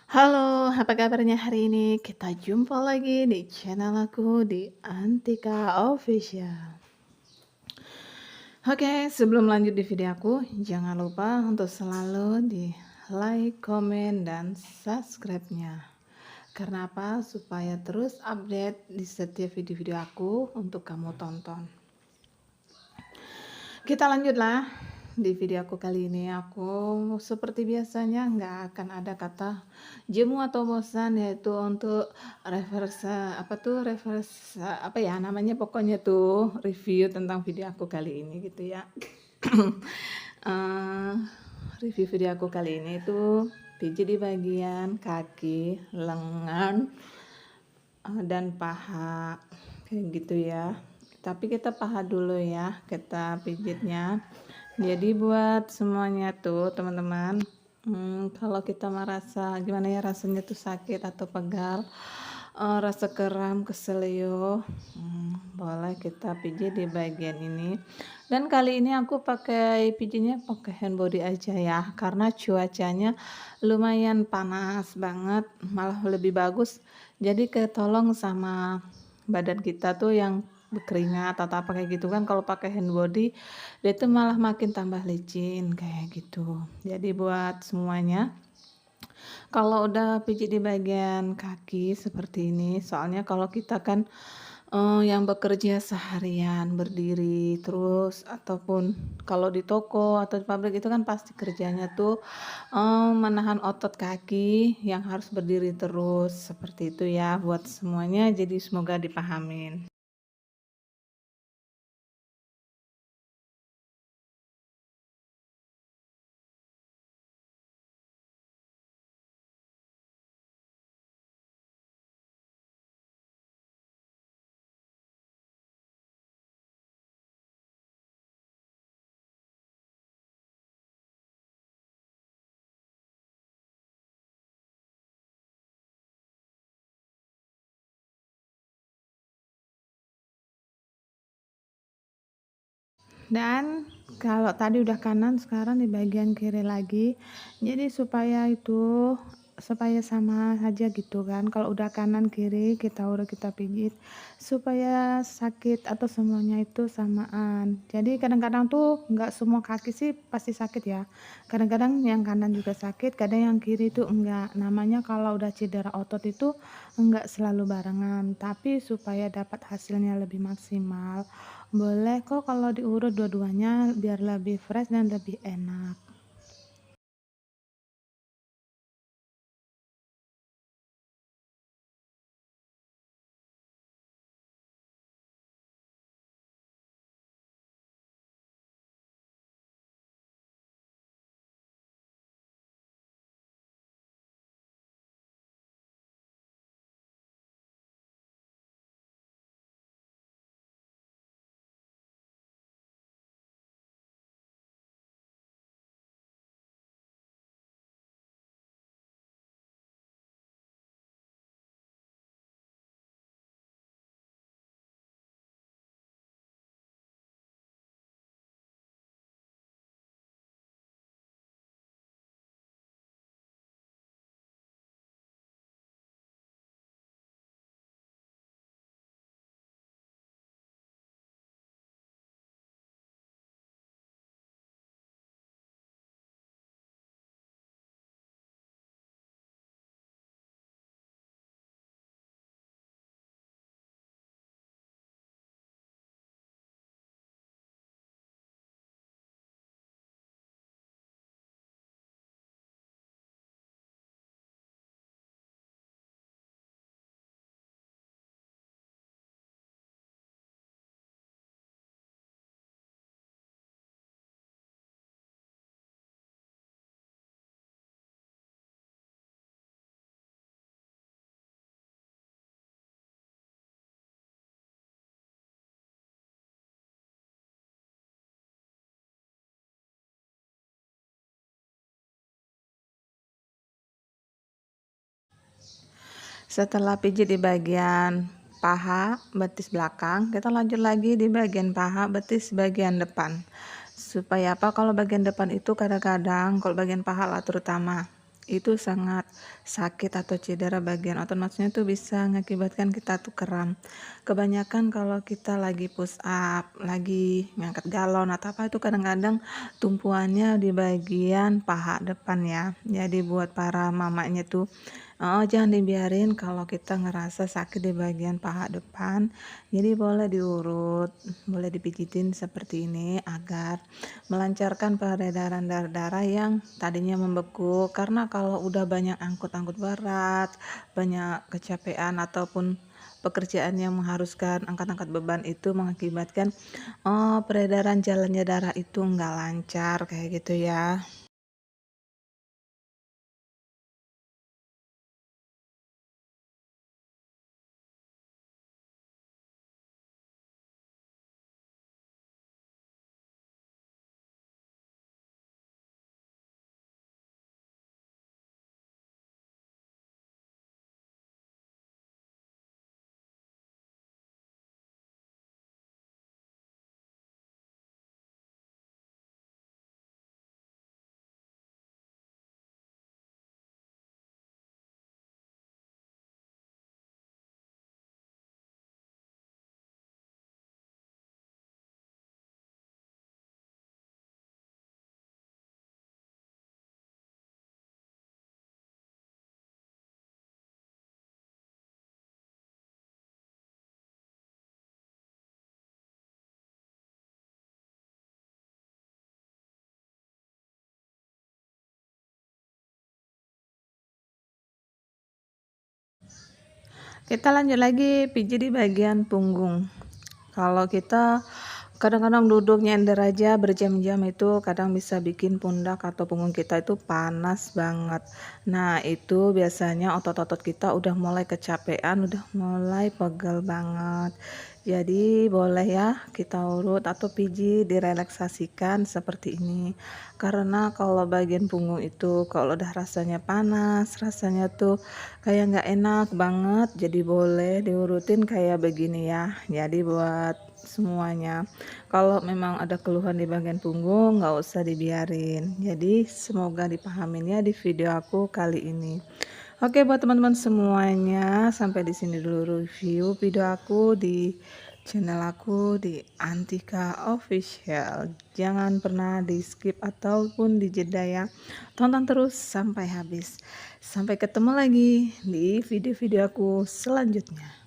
Halo, apa kabarnya hari ini? Kita jumpa lagi di channel aku di Antika Official. Oke, sebelum lanjut di video aku, jangan lupa untuk selalu di like, komen, dan subscribe-nya. Karena apa? Supaya terus update di setiap video-video aku untuk kamu tonton. Kita lanjutlah. Di video aku kali ini aku seperti biasanya nggak akan ada kata jemu atau bosan, yaitu untuk reverse apa ya namanya, pokoknya tuh review tentang video aku kali ini gitu ya. Eh, Review video aku kali ini tuh pijit di bagian kaki, lengan, dan paha kayak gitu ya. Tapi kita paha dulu ya, kita pijitnya. Jadi buat semuanya tuh teman-teman, kalau kita merasa gimana ya rasanya tuh sakit atau pegal, rasa kram, keselio, boleh kita pijit di bagian ini. Dan kali ini aku pakai pijitnya pakai hand body aja ya, karena cuacanya lumayan panas banget, malah lebih bagus. Jadi ketolong sama badan kita tuh yang berkeringat atau apa kayak gitu kan. Kalau pakai hand body dia tuh malah makin tambah licin kayak gitu. Jadi buat semuanya, kalau udah pijit di bagian kaki seperti ini, soalnya kalau kita kan yang bekerja seharian berdiri terus, ataupun kalau di toko atau di pabrik itu kan pasti kerjanya tuh menahan otot kaki yang harus berdiri terus, seperti itu ya buat semuanya. Jadi semoga dipahamin. Dan kalau tadi udah kanan, sekarang di bagian kiri lagi. Jadi supaya sama saja gitu kan. Kalau udah kanan kiri kita pijit supaya sakit atau semuanya itu samaan. Jadi kadang-kadang tuh nggak semua kaki sih pasti sakit ya. Kadang-kadang yang kanan juga sakit, kadang yang kiri tuh enggak. Namanya kalau udah cedera otot itu enggak selalu barengan. Tapi supaya dapat hasilnya lebih maksimal, boleh kok kalau diurut dua-duanya biar lebih fresh dan lebih enak. Setelah pijit di bagian paha betis belakang, kita lanjut lagi di bagian paha betis bagian depan. Supaya apa? Kalau bagian depan itu kadang-kadang, kalau bagian paha lah terutama, itu sangat sakit atau cedera bagian otot, maksudnya tuh bisa mengakibatkan kita tuh kram. Kebanyakan kalau kita lagi push up, lagi ngangkat galon atau apa itu kadang-kadang tumpuannya di bagian paha depan ya. Jadi buat para mamanya tuh jangan dibiarin kalau kita ngerasa sakit di bagian paha depan, jadi boleh diurut, boleh dipijitin seperti ini agar melancarkan peredaran darah-darah yang tadinya membeku. Karena kalau udah banyak angkut-angkut berat, banyak kecapean ataupun pekerjaan yang mengharuskan angkat-angkat beban itu mengakibatkan peredaran jalannya darah itu nggak lancar kayak gitu ya. Kita lanjut lagi pijit di bagian punggung. Kalau kita kadang-kadang duduk nyender aja berjam-jam itu kadang bisa bikin pundak atau punggung kita itu panas banget. Nah, itu biasanya otot-otot kita udah mulai kecapean, udah mulai pegel banget. Jadi boleh ya kita urut atau pijit direlaksasikan seperti ini. Karena kalau bagian punggung itu kalau udah rasanya panas, rasanya tuh kayak nggak enak banget, jadi boleh diurutin kayak begini ya. Jadi buat semuanya, kalau memang ada keluhan di bagian punggung nggak usah dibiarin. Jadi semoga dipahamin ya di video aku kali ini. Oke, buat teman-teman semuanya, sampai di sini dulu review video aku di channel aku di Antika Official. Jangan pernah di skip ataupun di jeda ya. Tonton terus sampai habis. Sampai ketemu lagi di video-video aku selanjutnya.